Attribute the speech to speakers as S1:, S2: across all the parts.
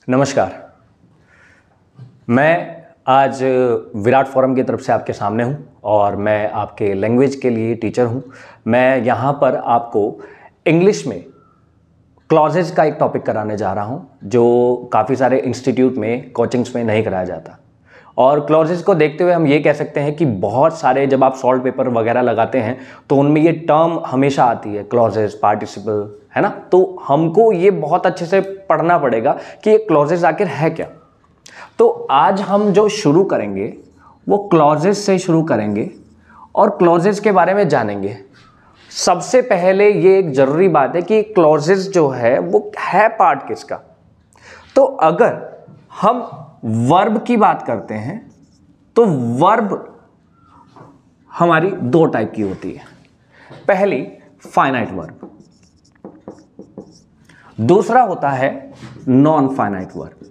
S1: नमस्कार। मैं आज विराट फोरम की तरफ से आपके सामने हूं और मैं आपके लैंग्वेज के लिए टीचर हूं। मैं यहां पर आपको इंग्लिश में क्लॉजेज का एक टॉपिक कराने जा रहा हूं जो काफ़ी सारे इंस्टीट्यूट में कोचिंग्स में नहीं कराया जाता। और क्लॉजेज को देखते हुए हम ये कह सकते हैं कि बहुत सारे जब आप सॉल्व पेपर वगैरह लगाते हैं तो उनमें ये टर्म हमेशा आती है, क्लॉजेज, पार्टिसिपल, है ना। तो हमको ये बहुत अच्छे से पढ़ना पड़ेगा कि ये क्लॉजेज आखिर है क्या। तो आज हम जो शुरू करेंगे वो क्लॉजेज से शुरू करेंगे और क्लॉजेज के बारे में जानेंगे। सबसे पहले ये एक जरूरी बात है कि क्लॉजेज जो है वो है पार्ट किसका। तो अगर हम वर्ब की बात करते हैं तो वर्ब हमारी दो टाइप की होती है। पहली फाइनाइट वर्ब, दूसरा होता है नॉन फाइनाइट वर्ब।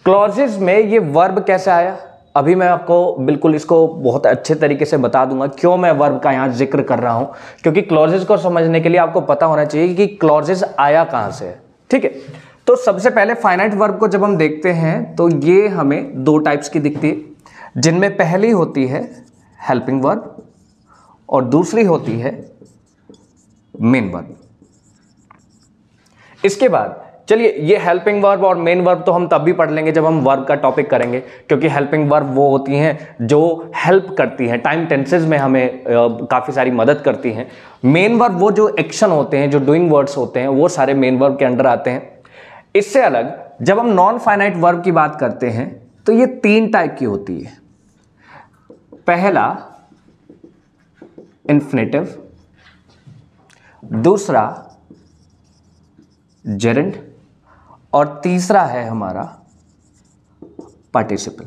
S1: क्लॉजेज में ये वर्ब कैसे आया, अभी मैं आपको बिल्कुल इसको बहुत अच्छे तरीके से बता दूंगा। क्यों मैं वर्ब का यहां जिक्र कर रहा हूं, क्योंकि क्लॉजेज को समझने के लिए आपको पता होना चाहिए कि क्लॉजेज आया कहां से है। ठीक है, तो सबसे पहले फाइनाइट वर्ब को जब हम देखते हैं तो ये हमें दो टाइप्स की दिखती है, जिनमें पहली होती है हेल्पिंग वर्ब और दूसरी होती है मेन वर्ब। इसके बाद चलिए ये हेल्पिंग वर्ब और मेन वर्ब तो हम तब भी पढ़ लेंगे जब हम वर्ब का टॉपिक करेंगे, क्योंकि हेल्पिंग वर्ब वो होती हैं जो हेल्प करती हैं, टाइम टेंसेस में हमें काफ़ी सारी मदद करती हैं। मेन वर्ब वो जो एक्शन होते हैं, जो डूइंग वर्ड्स होते हैं, वो सारे मेन वर्ब के अंडर आते हैं। इससे अलग जब हम नॉन फाइनाइट वर्ब की बात करते हैं तो ये तीन टाइप की होती है। पहला इन्फिनेटिव, दूसरा जेरेंड और तीसरा है हमारा पार्टिसिपल।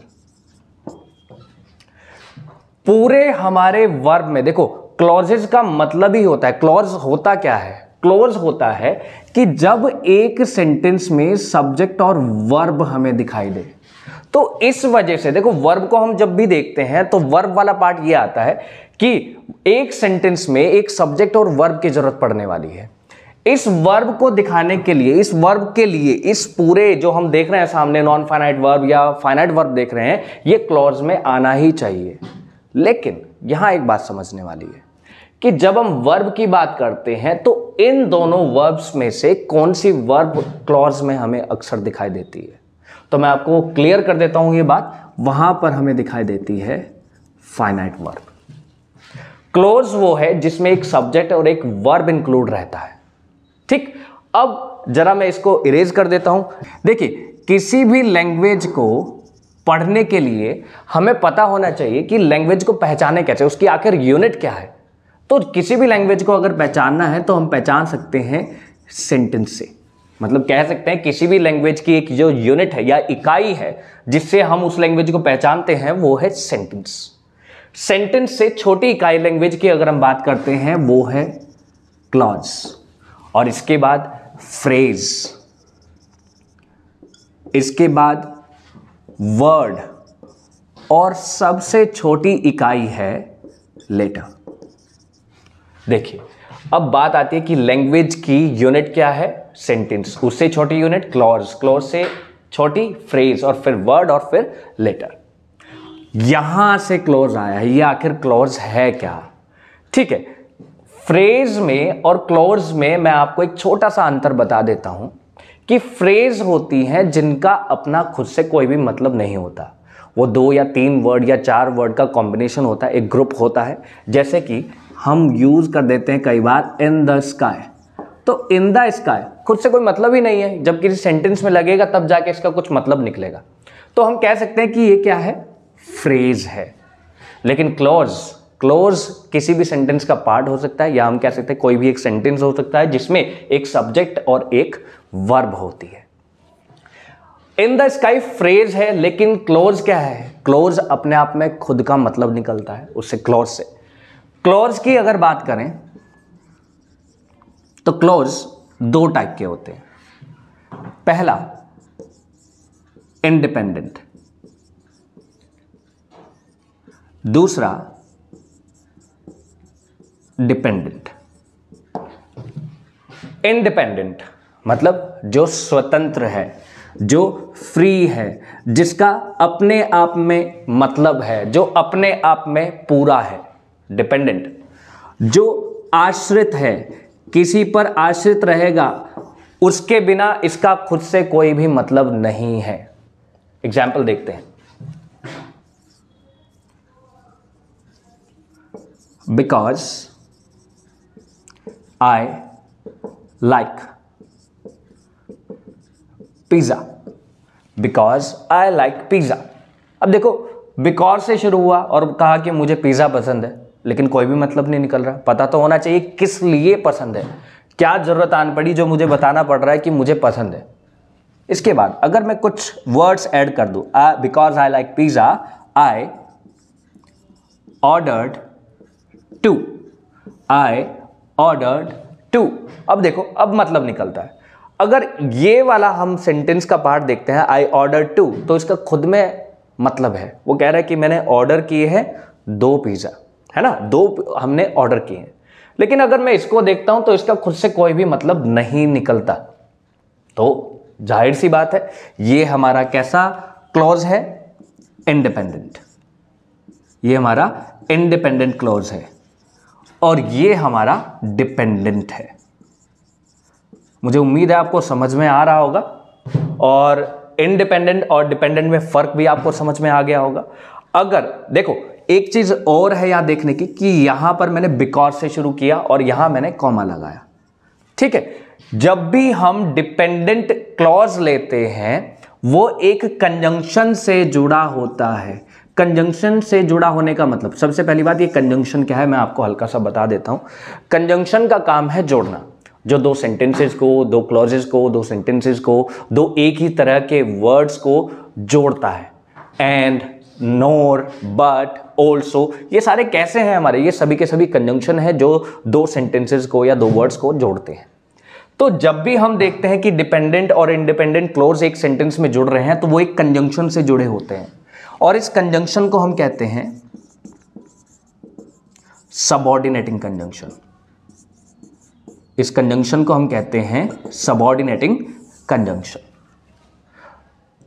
S1: पूरे हमारे वर्ब में देखो क्लॉजेज का मतलब ही होता है, क्लॉज होता क्या है, क्लॉज होता है कि जब एक सेंटेंस में सब्जेक्ट और वर्ब हमें दिखाई दे। तो इस वजह से देखो वर्ब को हम जब भी देखते हैं तो वर्ब वाला पार्ट ये आता है कि एक सेंटेंस में एक सब्जेक्ट और वर्ब की जरूरत पड़ने वाली है। इस वर्ब को दिखाने के लिए, इस वर्ब के लिए, इस पूरे जो हम देख रहे हैं सामने नॉन फाइनाइट वर्ब या फाइनाइट वर्ब देख रहे हैं, ये क्लॉज में आना ही चाहिए। लेकिन यहां एक बात समझने वाली है कि जब हम वर्ब की बात करते हैं तो इन दोनों वर्ब्स में से कौन सी वर्ब क्लॉज में हमें अक्सर दिखाई देती है। तो मैं आपको क्लियर कर देता हूं ये बात, वहां पर हमें दिखाई देती है फाइनाइट वर्ब। क्लॉज वो है जिसमें एक सब्जेक्ट और एक वर्ब इंक्लूड रहता है। ठीक, अब जरा मैं इसको इरेज कर देता हूं। देखिए किसी भी लैंग्वेज को पढ़ने के लिए हमें पता होना चाहिए कि लैंग्वेज को पहचाने कैसे, उसकी आखिर यूनिट क्या है। तो किसी भी लैंग्वेज को अगर पहचानना है तो हम पहचान सकते हैं सेंटेंस से। मतलब कह सकते हैं किसी भी लैंग्वेज की एक जो यूनिट है या इकाई है जिससे हम उस लैंग्वेज को पहचानते हैं वो है सेंटेंस। सेंटेंस से छोटी इकाई लैंग्वेज की अगर हम बात करते हैं वो है क्लॉज, और इसके बाद फ्रेज, इसके बाद वर्ड, और सबसे छोटी इकाई है लेटर। देखिए अब बात आती है कि लैंग्वेज की यूनिट क्या है, सेंटेंस, उससे छोटी यूनिट क्लॉज, क्लॉज से छोटी फ्रेज, और फिर वर्ड, और फिर लेटर। यहां से क्लॉज आया है, ये आखिर क्लॉज है क्या। ठीक है, फ्रेज में और क्लॉज में मैं आपको एक छोटा सा अंतर बता देता हूं कि फ्रेज होती हैं जिनका अपना खुद से कोई भी मतलब नहीं होता, वो 2 या 3 वर्ड या 4 वर्ड का कॉम्बिनेशन होता है, एक ग्रुप होता है। जैसे कि हम यूज कर देते हैं कई बार इन द स्काई, तो इन द स्काई खुद से कोई मतलब ही नहीं है, जब किसी सेंटेंस में लगेगा तब जाके इसका कुछ मतलब निकलेगा। तो हम कह सकते हैं कि ये क्या है, फ्रेज है। लेकिन क्लॉज, क्लॉज किसी भी सेंटेंस का पार्ट हो सकता है, या हम कह सकते हैं कोई भी एक सेंटेंस हो सकता है जिसमें एक सब्जेक्ट और एक वर्ब होती है। इन द स्काई फ्रेज है, लेकिन क्लॉज क्या है, क्लॉज अपने आप में खुद का मतलब निकलता है उससे, क्लॉज से। क्लॉज की अगर बात करें तो क्लॉज दो टाइप के होते हैं। पहला इंडिपेंडेंट, दूसरा डिपेंडेंट। इंडिपेंडेंट मतलब जो स्वतंत्र है, जो फ्री है, जिसका अपने आप में मतलब है, जो अपने आप में पूरा है, डिपेंडेंट। जो आश्रित है, किसी पर आश्रित रहेगा, उसके बिना इसका खुद से कोई भी मतलब नहीं है। एग्जाम्पल देखते हैं। Because I like pizza, because I like pizza. अब देखो, बिकॉज से शुरू हुआ और कहा कि मुझे पिज्जा पसंद है, लेकिन कोई भी मतलब नहीं निकल रहा। पता तो होना चाहिए किस लिए पसंद है, क्या जरूरत आन पड़ी जो मुझे बताना पड़ रहा है कि मुझे पसंद है। इसके बाद अगर मैं कुछ वर्ड्स ऐड कर दूं, because I like pizza, I ordered two, I ordered two. अब देखो, अब मतलब निकलता है। अगर ये वाला हम सेंटेंस का पार्ट देखते हैं, आई ऑर्डर टू, तो इसका खुद में मतलब है। वो कह रहा है कि मैंने ऑर्डर किए हैं 2 पिज्जा, है ना, 2 हमने ऑर्डर किए हैं। लेकिन अगर मैं इसको देखता हूं तो इसका खुद से कोई भी मतलब नहीं निकलता। तो जाहिर सी बात है, ये हमारा कैसा क्लॉज है? इंडिपेंडेंट। ये हमारा इंडिपेंडेंट क्लॉज है और ये हमारा डिपेंडेंट है। मुझे उम्मीद है आपको समझ में आ रहा होगा और इंडिपेंडेंट और डिपेंडेंट में फर्क भी आपको समझ में आ गया होगा। अगर देखो, एक चीज और है यहां देखने की कि यहां पर मैंने बिकॉज से शुरू किया और यहां मैंने कॉमा लगाया, ठीक है। जब भी हम डिपेंडेंट क्लॉज लेते हैं वो एक कंजंक्शन से जुड़ा होता है। कंजंक्शन से जुड़ा होने का मतलब, सबसे पहली बात, ये कंजंक्शन क्या है मैं आपको हल्का सा बता देता हूं। कंजंक्शन का काम है जोड़ना, जो 2 सेंटेंसेस को, 2 क्लॉजेस को, 2 सेंटेंसेस को, 2 एक ही तरह के वर्ड्स को जोड़ता है। एंड, नोर, बट, ऑल्सो, ये सारे कैसे हैं हमारे? ये सभी के सभी कंजंक्शन है जो 2 सेंटेंसेस को या 2 वर्ड्स को जोड़ते हैं। तो जब भी हम देखते हैं कि डिपेंडेंट और इंडिपेंडेंट क्लॉज एक सेंटेंस में जुड़ रहे हैं तो वो एक कंजंक्शन से जुड़े होते हैं और इस कंजंक्शन को हम कहते हैं सबऑर्डिनेटिंग कंजंक्शन। इस कंजंक्शन को हम कहते हैं सबऑर्डिनेटिंग कंजंक्शन।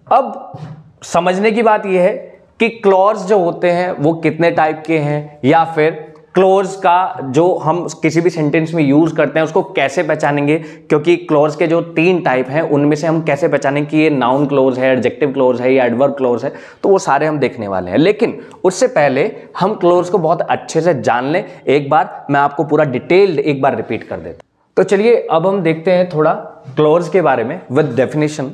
S1: अब समझने की बात यह है कि क्लॉज जो होते हैं वो कितने टाइप के हैं, या फिर क्लॉज का जो हम किसी भी सेंटेंस में यूज करते हैं उसको कैसे पहचानेंगे, क्योंकि क्लॉज के जो 3 टाइप हैं उनमें से हम कैसे पहचानें कि ये नाउन क्लॉज है, एडजेक्टिव क्लॉज है या एडवर्ब क्लॉज है, तो वो सारे हम देखने वाले हैं। लेकिन उससे पहले हम क्लॉज को बहुत अच्छे से जान लें। एक बार मैं आपको पूरा डिटेल्ड एक बार रिपीट कर देता हूं। तो चलिए अब हम देखते हैं थोड़ा क्लॉज के बारे में विद डेफिनेशन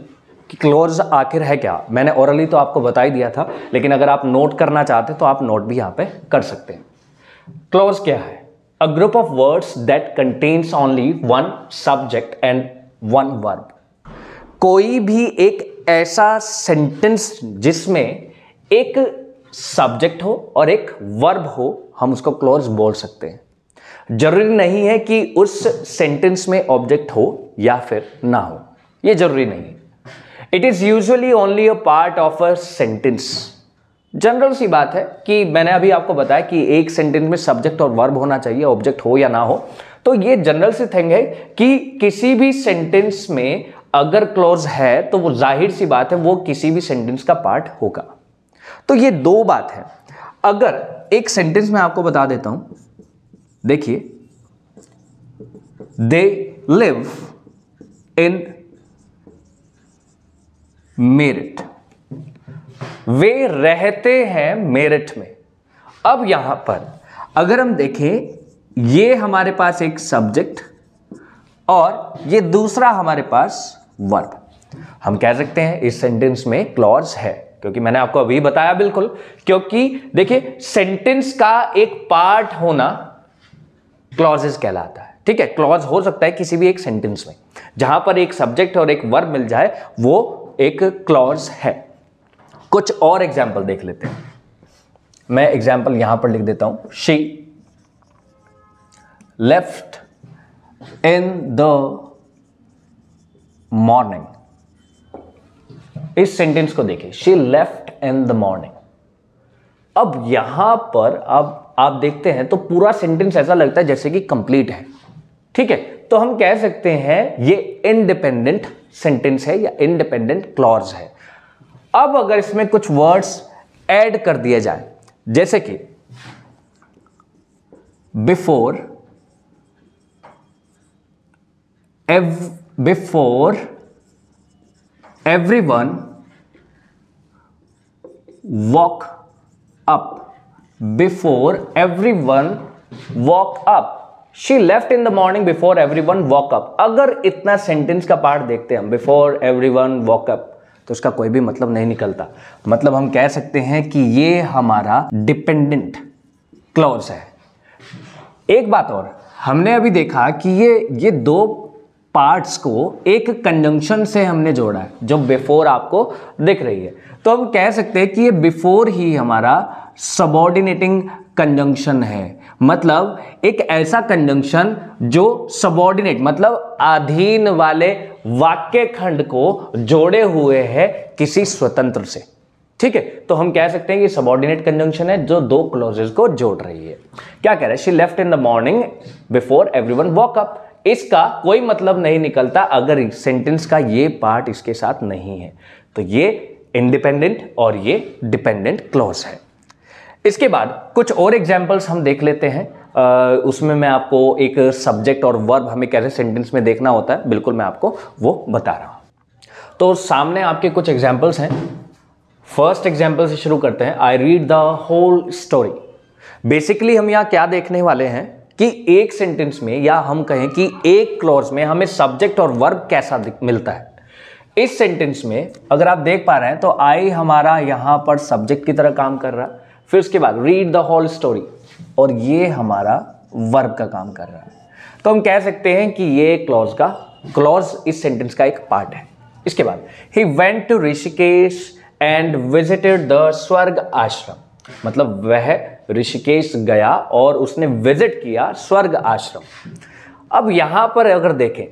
S1: कि क्लॉज आखिर है क्या। मैंने ओरली तो आपको बता ही दिया था, लेकिन अगर आप नोट करना चाहते हैं तो आप नोट भी यहां पे कर सकते हैं। क्लॉज क्या है? A group of words that contains only 1 subject and 1 verb. कोई भी एक ऐसा सेंटेंस जिसमें एक सब्जेक्ट हो और एक वर्ब हो, हम उसको क्लॉज बोल सकते हैं। जरूरी नहीं है कि उस सेंटेंस में ऑब्जेक्ट हो या फिर ना हो, यह जरूरी नहीं। It is usually only a part of a sentence. General सी बात है कि मैंने अभी आपको बताया कि एक सेंटेंस में सब्जेक्ट और वर्ब होना चाहिए, ऑब्जेक्ट हो या ना हो। तो ये जनरल सी थिंग है कि किसी भी सेंटेंस में अगर क्लॉज है तो वो जाहिर सी बात है वो किसी भी सेंटेंस का पार्ट होगा। तो ये 2 बात है। अगर एक सेंटेंस में आपको बता देता हूं, देखिए, दे लिव इन मेरठ, वे रहते हैं मेरठ में। अब यहां पर अगर हम देखें, ये हमारे पास एक सब्जेक्ट और ये दूसरा हमारे पास वर्ब। हम कह सकते हैं इस सेंटेंस में क्लॉज है, क्योंकि मैंने आपको अभी बताया बिल्कुल, क्योंकि देखिए सेंटेंस का एक पार्ट होना क्लॉजेस कहलाता है। ठीक है, क्लॉज हो सकता है किसी भी एक सेंटेंस में, जहां पर एक सब्जेक्ट और एक वर्ब मिल जाए वो एक क्लॉज है। कुछ और एग्जाम्पल देख लेते हैं। मैं एग्जाम्पल यहां पर लिख देता हूं, she left in the morning. इस सेंटेंस को देखिए, she left in the morning. अब यहां पर अब आप देखते हैं तो पूरा सेंटेंस ऐसा लगता है जैसे कि कंप्लीट है। ठीक है, तो हम कह सकते हैं ये इंडिपेंडेंट सेंटेंस है या इंडिपेंडेंट क्लॉज है। अब अगर इसमें कुछ वर्ड्स ऐड कर दिए जाए, जैसे कि before everyone walk up, before everyone walk up, she left in the morning before everyone walk up. अगर इतना सेंटेंस का पार्ट देखते हैं हम, बिफोर एवरीवन वॉक अप, तो उसका कोई भी मतलब नहीं निकलता। मतलब हम कह सकते हैं कि ये हमारा डिपेंडेंट क्लॉज है। एक बात और, हमने अभी देखा कि ये दो पार्ट्स को एक कंजंक्शन से हमने जोड़ा है, जो बिफोर आपको दिख रही है। तो हम कह सकते हैं कि ये बिफोर ही हमारा सबऑर्डिनेटिंग कंजंक्शन है। मतलब एक ऐसा कंजंक्शन जो सबऑर्डिनेट मतलब अधीन वाले वाक्य खंड को जोड़े हुए है किसी स्वतंत्र से। ठीक है, तो हम कह सकते हैं कि सबऑर्डिनेट कंजंक्शन है जो दो क्लॉजेस को जोड़ रही है। क्या कह रहा है? She left in the morning before everyone walk up. इसका कोई मतलब नहीं निकलता अगर सेंटेंस का ये पार्ट इसके साथ नहीं है। तो ये इंडिपेंडेंट और ये डिपेंडेंट क्लॉज है। इसके बाद कुछ और एग्जाम्पल्स हम देख लेते हैं। उसमें मैं आपको एक सब्जेक्ट और वर्ब हमें कैसे सेंटेंस में देखना होता है, बिल्कुल मैं आपको वो बता रहा हूं। तो सामने आपके कुछ एग्जाम्पल्स हैं। फर्स्ट एग्जाम्पल से शुरू करते हैं। I read the whole story. Basically हम यहां क्या देखने वाले हैं कि एक सेंटेंस में या हम कहें कि एक क्लॉज में हमें सब्जेक्ट और वर्ब कैसा मिलता है। इस सेंटेंस में अगर आप देख पा रहे हैं तो आई हमारा यहां पर सब्जेक्ट की तरह काम कर रहा है, फिर उसके बाद रीड द होल स्टोरी और ये हमारा वर्ब का काम कर रहा है। तो हम कह सकते हैं कि ये क्लॉज इस सेंटेंस का एक पार्ट है। इसके बाद he went to Rishikesh and visited the Swarg Ashram, मतलब वह ऋषिकेश गया और उसने विजिट किया स्वर्ग आश्रम। अब यहां पर अगर देखें,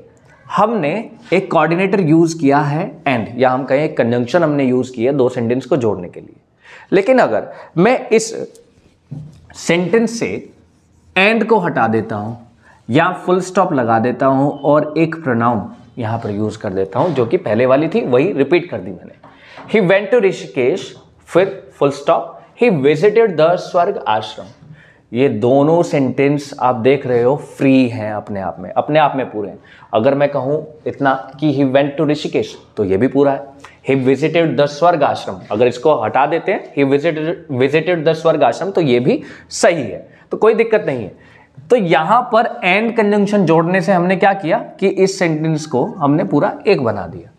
S1: हमने एक कोऑर्डिनेटर यूज किया है एंड, या हम कहें एक कंजंक्शन हमने यूज किया दो सेंटेंस को जोड़ने के लिए। लेकिन अगर मैं इस सेंटेंस से एंड को हटा देता हूं या फुल स्टॉप लगा देता हूं और एक प्रोनाउन यहां पर यूज कर देता हूं जो कि पहले वाली थी वही रिपीट कर दी मैंने। ही वेंट टू ऋषिकेश, फिर full stop, he visited the Swarg आश्रम। ये दोनों सेंटेंस आप देख रहे हो फ्री हैं अपने आप में पूरे हैं। अगर मैं कहूं इतना कि ही वेंट टू ऋषिकेश तो ये भी पूरा है। ही विजिटेड द स्वर्ग आश्रम, अगर इसको हटा देते हैं ही विजिटेड द स्वर्ग आश्रम तो ये भी सही है, तो कोई दिक्कत नहीं है। तो यहां पर एंड कंजंक्शन जोड़ने से हमने क्या किया कि इस सेंटेंस को हमने पूरा एक बना दिया,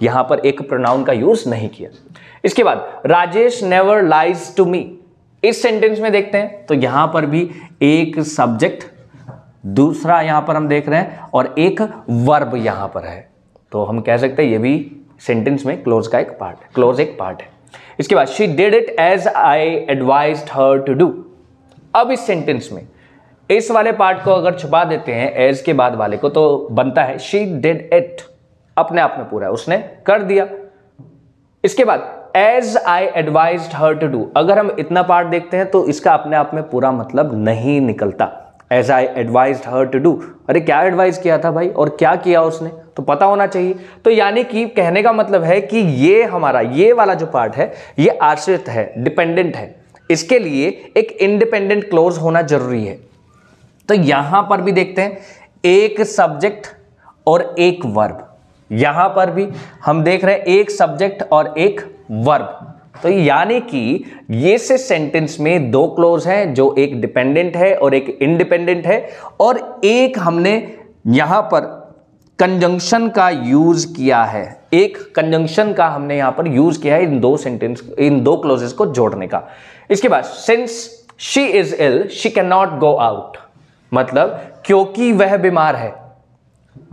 S1: यहां पर एक प्रोनाउन का यूज नहीं किया। इसके बाद Rajesh never lies to me, इस सेंटेंस में देखते हैं तो यहां पर भी एक सब्जेक्ट, दूसरा यहां पर हम देख रहे हैं और एक वर्ब यहां पर है। तो हम कह सकते हैं ये भी सेंटेंस में क्लोज का एक पार्ट है, क्लोज एक पार्ट है। इसके बाद she did it as I advised her to do. अब इस सेंटेंस में इस वाले पार्ट को अगर छुपा देते हैं एज के बाद वाले को तो बनता है शी डिड इट, अपने आप में पूरा है, उसने कर दिया। इसके बाद as I advised her to do, अगर हम इतना पार्ट देखते हैं तो इसका अपने आप में पूरा मतलब नहीं निकलता। As I advised her to do, अरे क्या एडवाइज किया था भाई और क्या किया उसने, तो पता होना चाहिए। तो यानी कि कहने का मतलब है कि ये हमारा ये वाला जो पार्ट है ये आश्रित है, डिपेंडेंट है, इसके लिए एक इंडिपेंडेंट क्लोज होना जरूरी है। तो यहां पर भी देखते हैं एक सब्जेक्ट और एक वर्ब, यहां पर भी हम देख रहे हैं एक सब्जेक्ट और एक वर्ब। तो यानी कि ये से सेंटेंस में दो क्लोज हैं, जो एक डिपेंडेंट है और एक इंडिपेंडेंट है, और एक हमने यहां पर कंजंक्शन का यूज किया है, एक कंजंक्शन का हमने यहां पर यूज किया है इन दो क्लोजेस को जोड़ने का। इसके बाद since she is ill she can not go out, मतलब क्योंकि वह बीमार है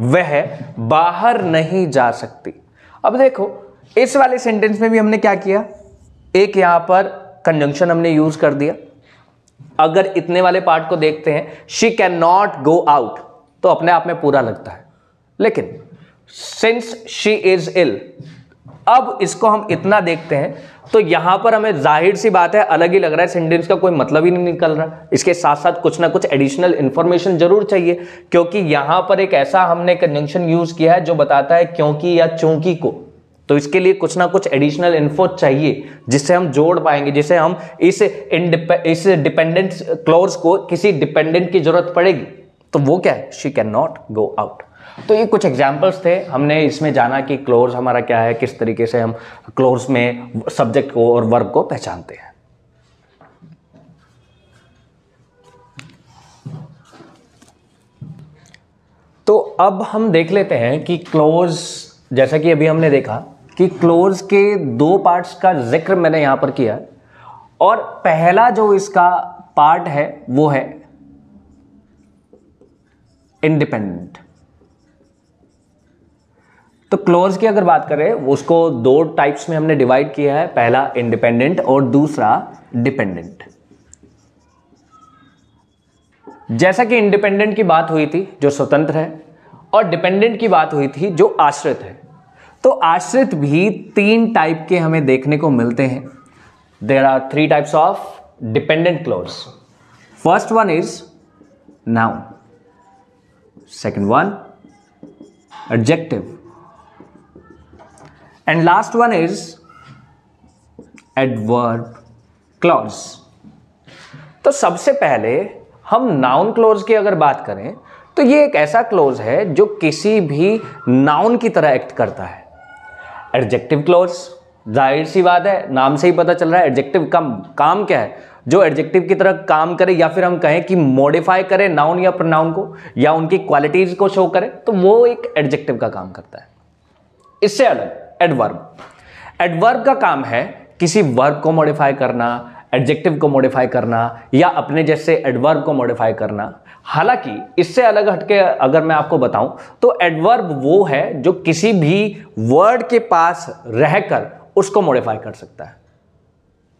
S1: वह बाहर नहीं जा सकती। अब देखो इस वाले सेंटेंस में भी हमने क्या किया, एक यहां पर कंजंक्शन हमने यूज कर दिया। अगर इतने वाले पार्ट को देखते हैं she can not go out तो अपने आप में पूरा लगता है, लेकिन सिंस शी इज इल, अब इसको हम इतना देखते हैं तो यहां पर हमें जाहिर सी बात है अलग ही लग रहा है, सेंटेंस का कोई मतलब ही नहीं निकल रहा। इसके साथ साथ कुछ ना कुछ एडिशनल इंफॉर्मेशन जरूर चाहिए, क्योंकि यहां पर एक ऐसा हमने कंजंक्शन यूज किया है जो बताता है क्योंकि या चूंकि को। तो इसके लिए कुछ ना कुछ एडिशनल इन्फो चाहिए जिससे हम जोड़ पाएंगे, जिससे हम इस डिपेंडेंट क्लॉज को किसी डिपेंडेंट की जरूरत पड़ेगी। तो वो क्या है, she can not go out. तो ये कुछ एग्जाम्पल्स थे, हमने इसमें जाना कि क्लोज हमारा क्या है, किस तरीके से हम क्लोज में सब्जेक्ट को और वर्ब को पहचानते हैं। तो अब हम देख लेते हैं कि क्लोज, जैसा कि अभी हमने देखा कि क्लोज के दो पार्ट्स का जिक्र मैंने यहां पर किया, और पहला जो इसका पार्ट है वो है इंडिपेंडेंट। तो क्लोज की अगर बात करें उसको दो टाइप्स में हमने डिवाइड किया है, पहला इंडिपेंडेंट और दूसरा डिपेंडेंट। जैसा कि इंडिपेंडेंट की बात हुई थी जो स्वतंत्र है, और डिपेंडेंट की बात हुई थी जो आश्रित है। तो आश्रित भी तीन टाइप के हमें देखने को मिलते हैं। There are three types of dependent clause. First one is noun, second one adjective, and last one is adverb clause। तो सबसे पहले हम नाउन क्लोज की अगर बात करें तो ये एक ऐसा क्लोज है जो किसी भी नाउन की तरह एक्ट करता है। एडजेक्टिव क्लोज, जाहिर सी बात है, नाम से ही पता चल रहा है एडजेक्टिव का काम क्या है, जो एडजेक्टिव की तरह काम करे, या फिर हम कहें कि मॉडिफाई करे नाउन या प्रोनाउन को, या उनकी क्वालिटीज को शो करे, तो वो एक एडजेक्टिव का काम करता है। इससे अलग एडवर्ब, एडवर्ब का काम है किसी वर्ब को मॉडिफाई करना, एडजेक्टिव को मॉडिफाई करना, या अपने जैसे एडवर्ब को मॉडिफाई करना। हालांकि इससे अलग हटके अगर मैं आपको बताऊं तो एडवर्ब वो है जो किसी भी वर्ड के पास रहकर उसको मॉडिफाई कर सकता है।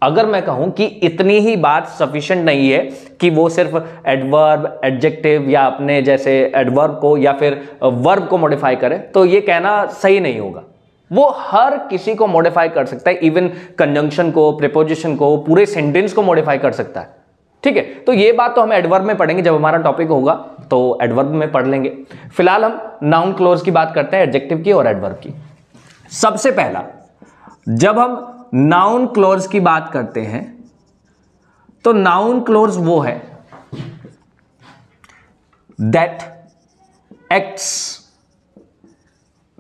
S1: अगर मैं कहूं कि इतनी ही बात सफिशिएंट नहीं है कि वो सिर्फ एडवर्ब, एडजेक्टिव या अपने जैसे एडवर्ब को या फिर वर्ब को मॉडिफाई करे, तो ये कहना सही नहीं होगा। वो हर किसी को मॉडिफाई कर सकता है, इवन कंजंक्शन को, प्रीपोजिशन को, पूरे सेंटेंस को मॉडिफाई कर सकता है। ठीक है, तो ये बात तो हम एडवर्ब में पढ़ेंगे, जब हमारा टॉपिक होगा तो एडवर्ब में पढ़ लेंगे। फिलहाल हम नाउन क्लोज की बात करते हैं, एडजेक्टिव की और एडवर्ब की। सबसे पहला, जब हम नाउन क्लोज की बात करते हैं तो नाउन क्लोज वो है that acts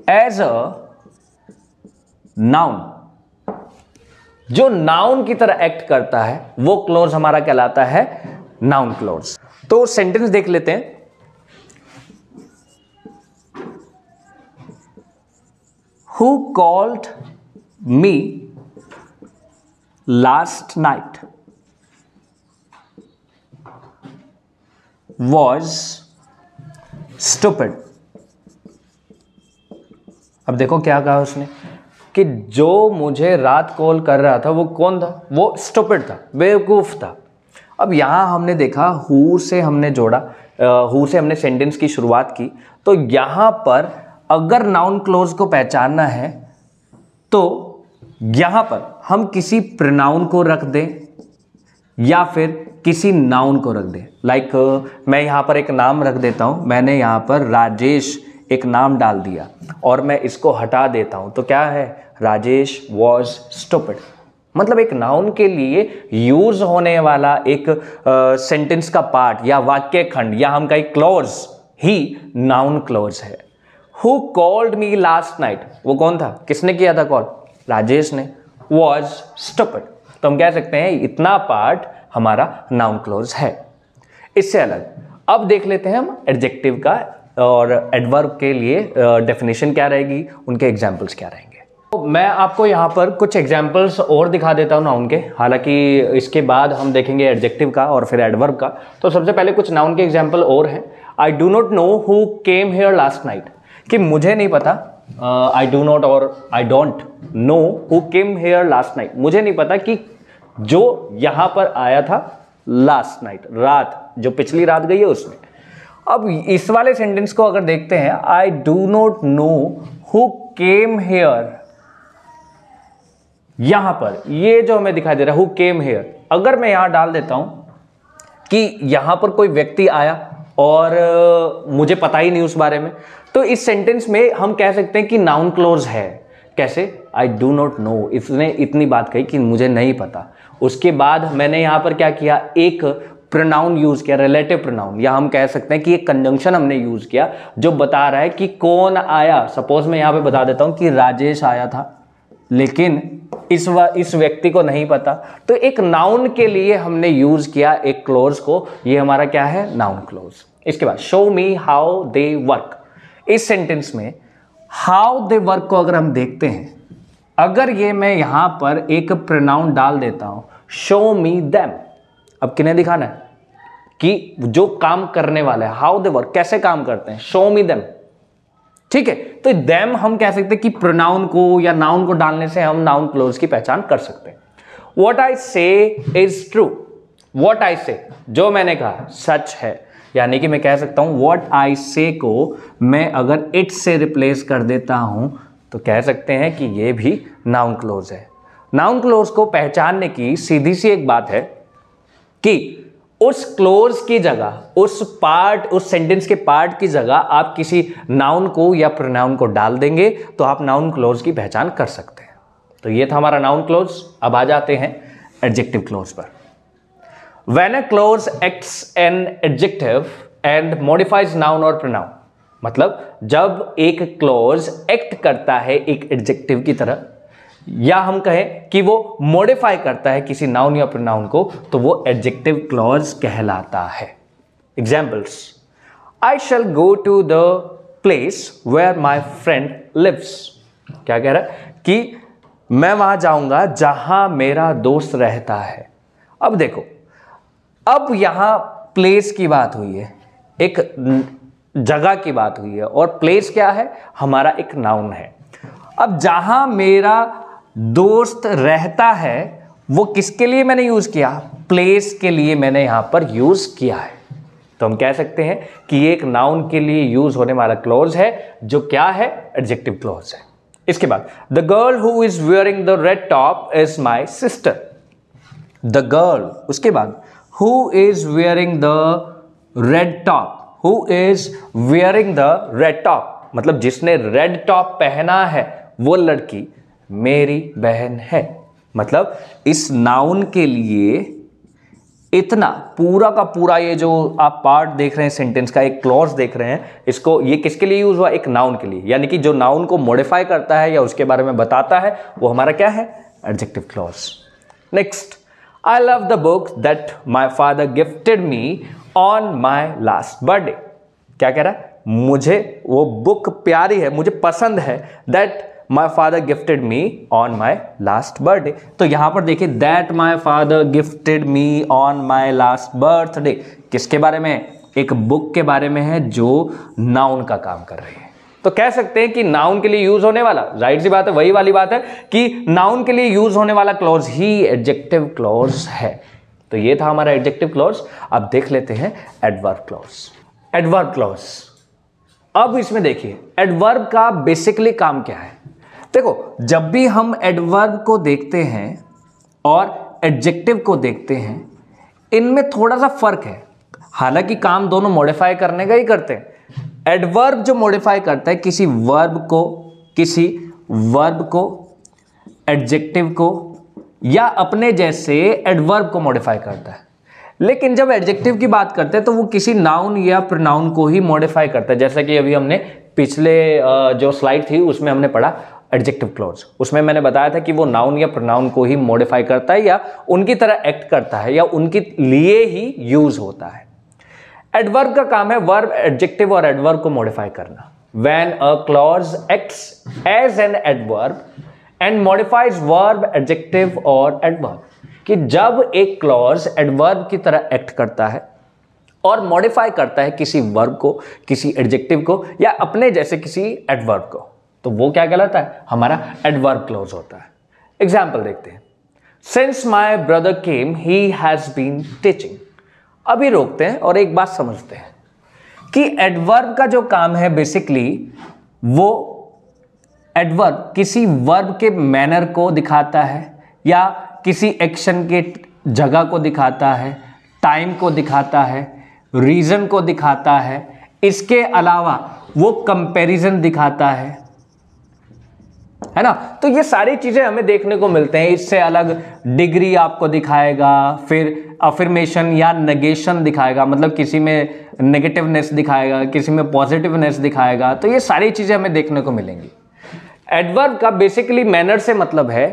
S1: as a noun. जो नाउन की तरह एक्ट करता है वो क्लोज हमारा कहलाता है नाउन क्लोज। तो सेंटेंस देख लेते हैं। Who called me last night was stupid। अब देखो क्या कहा उसने कि जो मुझे रात कॉल कर रहा था वो कौन था, वो स्टूपिड था, बेवकूफ था। अब यहां हमने देखा हु से हमने जोड़ा, हु से हमने सेंटेंस की शुरुआत की। तो यहां पर अगर नाउन क्लोज को पहचानना है तो यहां पर हम किसी प्रोनाउन को रख दें या फिर किसी नाउन को रख दें। लाइक मैं यहां पर एक नाम रख देता हूं, मैंने यहां पर राजेश एक नाम डाल दिया और मैं इसको हटा देता हूं, तो क्या है, राजेश वॉज स्टूपिड। मतलब एक नाउन के लिए यूज होने वाला एक सेंटेंस का पार्ट या वाक्य खंड या हम कहीं क्लोज ही नाउन क्लोज है। Who called me last night, वो कौन था, किसने किया था कॉल, राजेश ने। वॉज स्टूपिड, तो हम कह सकते हैं इतना पार्ट हमारा नाउन क्लोज है। इससे अलग अब देख लेते हैं हम एडजेक्टिव का और एडवर्ब के लिए डेफिनेशन क्या रहेगी, उनके एग्जाम्पल्स क्या रहेंगे। तो मैं आपको यहाँ पर कुछ एग्जाम्पल्स और दिखा देता हूँ नाउन के, हालांकि इसके बाद हम देखेंगे एडजेक्टिव का और फिर एडवर्ब का। तो सबसे पहले कुछ नाउन के एग्जाम्पल और हैं। I do not know who came here last night, कि मुझे नहीं पता, आई डू नॉट और I don't know who came here last night, मुझे नहीं पता कि जो यहाँ पर आया था लास्ट नाइट, रात जो पिछली रात गई है उसमें। अब इस वाले सेंटेंस को अगर देखते हैं, I do not know who came here यहां पर ये जो हमें दिखाई दे रहा है हु केम हियर, अगर मैं यहां डाल देता हूं कि यहां पर कोई व्यक्ति आया और मुझे पता ही नहीं उस बारे में, तो इस सेंटेंस में हम कह सकते हैं कि नाउन क्लोज है। कैसे? आई डू नॉट नो, इसने इतनी बात कही कि मुझे नहीं पता। उसके बाद मैंने यहां पर क्या किया, एक प्रोनाउन यूज किया, रिलेटिव प्रोनाउन, या हम कह सकते हैं कि एक कंजंक्शन हमने यूज किया जो बता रहा है कि कौन आया। सपोज मैं यहां पे बता देता हूं कि राजेश आया था, लेकिन इस व्यक्ति को नहीं पता, तो एक नाउन के लिए हमने यूज किया एक क्लोज को, ये हमारा क्या है, नाउन क्लोज। इसके बाद show me how they work, इस सेंटेंस में हाउ दे वर्क को अगर हम देखते हैं, अगर ये मैं यहां पर एक प्रोनाउन डाल देता हूं शो मी देम, अब किन्हें दिखाना है कि जो काम करने वाला है, हाउ दे वर्क, कैसे काम करते हैं, शो मी देम, ठीक है। तो देम हम कह सकते हैं कि प्रोनाउन को या नाउन को डालने से हम नाउन क्लोज की पहचान कर सकते हैं। व्हाट आई से इज ट्रू, व्हाट आई से, जो मैंने कहा सच है, यानी कि मैं कह सकता हूं व्हाट आई से को मैं अगर इट से रिप्लेस कर देता हूं तो कह सकते हैं कि ये भी नाउन क्लोज है। नाउन क्लोज को पहचानने की सीधी सी एक बात है कि उस क्लोज की जगह, उस सेंटेंस के पार्ट की जगह आप किसी नाउन को या प्रोनाउन को डाल देंगे तो आप नाउन क्लोज की पहचान कर सकते हैं। तो ये था हमारा नाउन क्लोज। अब आ जाते हैं एडजेक्टिव क्लोज पर। When a clause acts an adjective and modifies noun और pronoun, मतलब जब एक क्लोज एक्ट करता है एक एडजेक्टिव की तरह, या हम कहें कि वो मॉडिफाई करता है किसी नाउन या प्रोनाउन को, तो वो एडजेक्टिव क्लॉज कहलाता है। Examples, I shall go to the place where my friend lives, क्या कह रहा है कि मैं वहां जाऊंगा जहां मेरा दोस्त रहता है। अब देखो, अब यहां प्लेस की बात हुई है, एक जगह की बात हुई है, और प्लेस क्या है, हमारा एक नाउन है। अब जहां मेरा दोस्त रहता है वो किसके लिए मैंने यूज किया, प्लेस के लिए मैंने यहां पर यूज किया है। तो हम कह सकते हैं कि ये एक नाउन के लिए यूज होने वाला क्लॉज है जो क्या है, एडजेक्टिव क्लॉज है। इसके बाद the girl who is wearing the red top is my sister, the girl, उसके बाद who is wearing the red top, who is wearing the red top, मतलब जिसने रेड टॉप पहना है वो लड़की मेरी बहन है। मतलब इस नाउन के लिए इतना पूरा का पूरा ये जो आप पार्ट देख रहे हैं सेंटेंस का, एक क्लॉज देख रहे हैं, इसको ये किसके लिए यूज हुआ, एक नाउन के लिए, यानी कि जो नाउन को मॉडिफाई करता है या उसके बारे में बताता है वो हमारा क्या है, adjective clause. Next, I love the book that my father gifted me on my last birthday, क्या कह रहा है, मुझे वो बुक प्यारी है, मुझे पसंद है, that my father gifted me on my last birthday. तो यहां पर देखिए, that my father gifted me on my last birthday किसके बारे में, एक बुक के बारे में है जो नाउन का काम कर रही है। तो कह सकते हैं कि नाउन के लिए यूज होने वाला, जाहिर सी बात है वही वाली बात है कि नाउन के लिए यूज होने वाला क्लॉज ही एडजेक्टिव क्लॉज है। तो ये था हमारा एडजेक्टिव क्लॉज। अब देख लेते हैं एडवर्ब क्लॉज। एडवर्ब क्लॉज, अब इसमें देखिए एडवर्ब का बेसिकली काम क्या है। देखो, जब भी हम एडवर्ब को देखते हैं और एडजेक्टिव को देखते हैं, इनमें थोड़ा सा फर्क है, हालांकि काम दोनों मॉडिफाई करने का ही करते हैं। एडवर्ब जो मॉडिफाई करता है किसी वर्ब को, एडजेक्टिव को या अपने जैसे एडवर्ब को मॉडिफाई करता है। लेकिन जब एडजेक्टिव की बात करते हैं तो वो किसी नाउन या प्रोनाउन को ही मॉडिफाई करता है। जैसा कि अभी हमने पिछले जो स्लाइड थी उसमें हमने पढ़ा एडजेक्टिव क्लॉज, उसमें मैंने बताया था कि वो नाउन या प्रोनाउन को ही मॉडिफाई करता है या उनकी तरह एक्ट करता है या उनके लिए ही यूज होता है। एडवर्ब का काम है वर्ब, एडजेक्टिव और एडवर्ब को मॉडिफाई करना। When a clause acts as an adverb and modifies verb, adjective और एडवर्ब, कि जब एक क्लॉज एडवर्ब की तरह एक्ट करता है और मॉडिफाई करता है किसी वर्ब को, किसी एडजेक्टिव को या अपने जैसे किसी एडवर्ब को, तो वो क्या कहलाता है, हमारा एडवर्ब क्लॉज होता है। एग्जाम्पल देखते हैं, since my brother came he has been teaching. अभी रोकते हैं और एक बात समझते हैं कि एडवर्ब का जो काम है बेसिकली वो एडवर्ब किसी वर्ब के मैनर को दिखाता है या किसी एक्शन के जगह को दिखाता है, टाइम को दिखाता है, रीजन को दिखाता है, इसके अलावा वो कंपैरिजन दिखाता है ना। तो ये सारी चीजें हमें देखने को मिलते हैं। इससे अलग डिग्री आपको दिखाएगा, फिर अफर्मेशन या नेगेशन दिखाएगा, मतलब किसी में नेगेटिवनेस दिखाएगा, किसी में पॉजिटिवनेस दिखाएगा। तो ये सारी चीजें हमें देखने को मिलेंगी। एडवर्ब का बेसिकली मैनर से मतलब है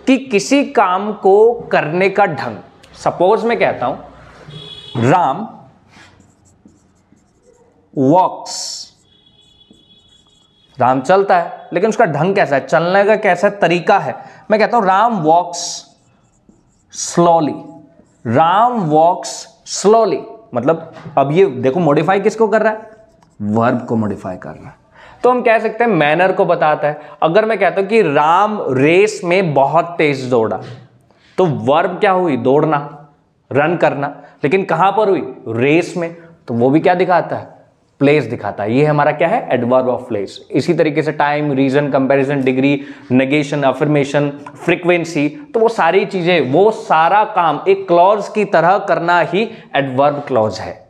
S1: कि किसी काम को करने का ढंग। सपोज मैं कहता हूं राम वॉक्स, राम चलता है, लेकिन उसका ढंग कैसा है, चलने का कैसा तरीका है। मैं कहता हूं राम वॉक्स स्लोली, राम वॉक्स स्लोली, मतलब अब ये देखो मॉडिफाई किसको कर रहा है, वर्ब को मॉडिफाई कर रहा है। तो हम कह सकते हैं मैनर को बताता है। अगर मैं कहता हूं कि राम रेस में बहुत तेज दौड़ा, तो वर्ब क्या हुई, दौड़ना, रन करना, लेकिन कहां पर हुई, रेस में, तो वो भी क्या दिखाता है, प्लेस दिखाता है। ये हमारा क्या है, एडवर्ब ऑफ प्लेस। इसी तरीके से time, reason, comparison, degree, negation, affirmation, frequency, तो वो सारी चीजें, वो सारा काम एक क्लॉज की तरह करना ही एडवर्ब क्लॉज है।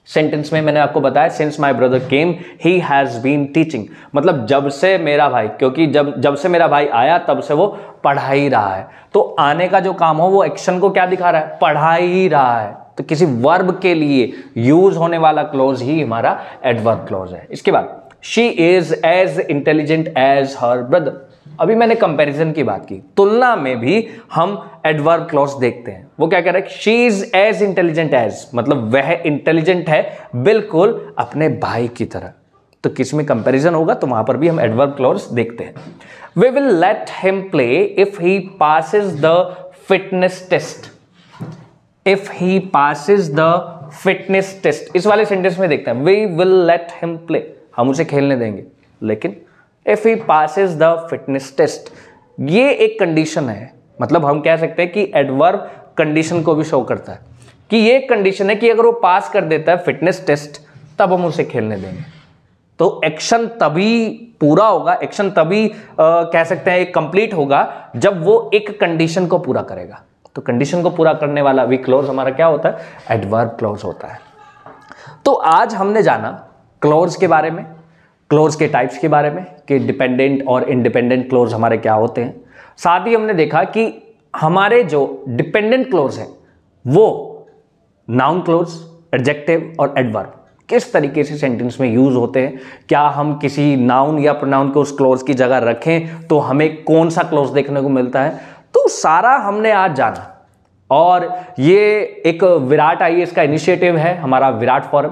S1: सेंटेंस में मैंने आपको बताया since my brother came he has been teaching, मतलब जब से मेरा भाई, क्योंकि जब से मेरा भाई आया तब से वो पढ़ा ही रहा है। तो आने का जो काम हो वो एक्शन को क्या दिखा रहा है, पढ़ा ही रहा है। तो किसी वर्ब के लिए यूज होने वाला क्लॉज ही हमारा एडवर्ब क्लॉज है। इसके बाद she is as intelligent as her brother. अभी मैंने कंपैरिजन की बात की, तुलना में भी हम एडवर्ब क्लॉज देखते हैं। वो क्या कह रहा है, she is as intelligent as, मतलब वह इंटेलिजेंट है बिल्कुल अपने भाई की तरह। तो किसी में कंपैरिजन होगा तो वहां पर भी हम एडवर्ब क्लॉज देखते हैं। We will let him play if he passes the fitness test, if he passes the fitness test. इस वाले सेंटेंस में देखते हैं we will let him play, हम उसे खेलने देंगे, लेकिन if he passes the fitness test, ये एक कंडीशन है। मतलब हम कह सकते हैं कि एडवर्ब कंडीशन को भी शो करता है कि ये कंडीशन है कि अगर वो पास कर देता है फिटनेस टेस्ट तब हम उसे खेलने देंगे। तो एक्शन तभी पूरा होगा, एक्शन तभी कह सकते हैं कंप्लीट होगा जब वो एक कंडीशन को पूरा करेगा। तो कंडीशन को पूरा करने वाला भी क्लॉज हमारा क्या होता है, एडवर्ब क्लॉज होता है। तो आज हमने जाना क्लॉज के बारे में, क्लॉज के टाइप्स के बारे में कि डिपेंडेंट और इंडिपेंडेंट क्लॉज हमारे क्या होते हैं। साथ ही हमने देखा कि हमारे जो डिपेंडेंट क्लॉज है वो नाउन क्लॉज, एडजेक्टिव और एडवर्ब किस तरीके से सेंटेंस में यूज होते हैं। क्या हम किसी नाउन या प्रोनाउन को उस क्लॉज की जगह रखें तो हमें कौन सा क्लॉज देखने को मिलता है, तो सारा हमने आज जाना। और ये एक विराट आईएएस का इनिशिएटिव है, हमारा विराट फोरम,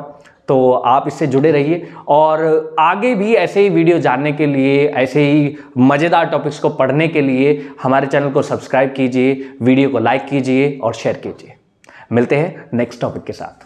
S1: तो आप इससे जुड़े रहिए। और आगे भी ऐसे ही वीडियो जानने के लिए, ऐसे ही मज़ेदार टॉपिक्स को पढ़ने के लिए हमारे चैनल को सब्सक्राइब कीजिए, वीडियो को लाइक कीजिए और शेयर कीजिए। मिलते हैं नेक्स्ट टॉपिक के साथ।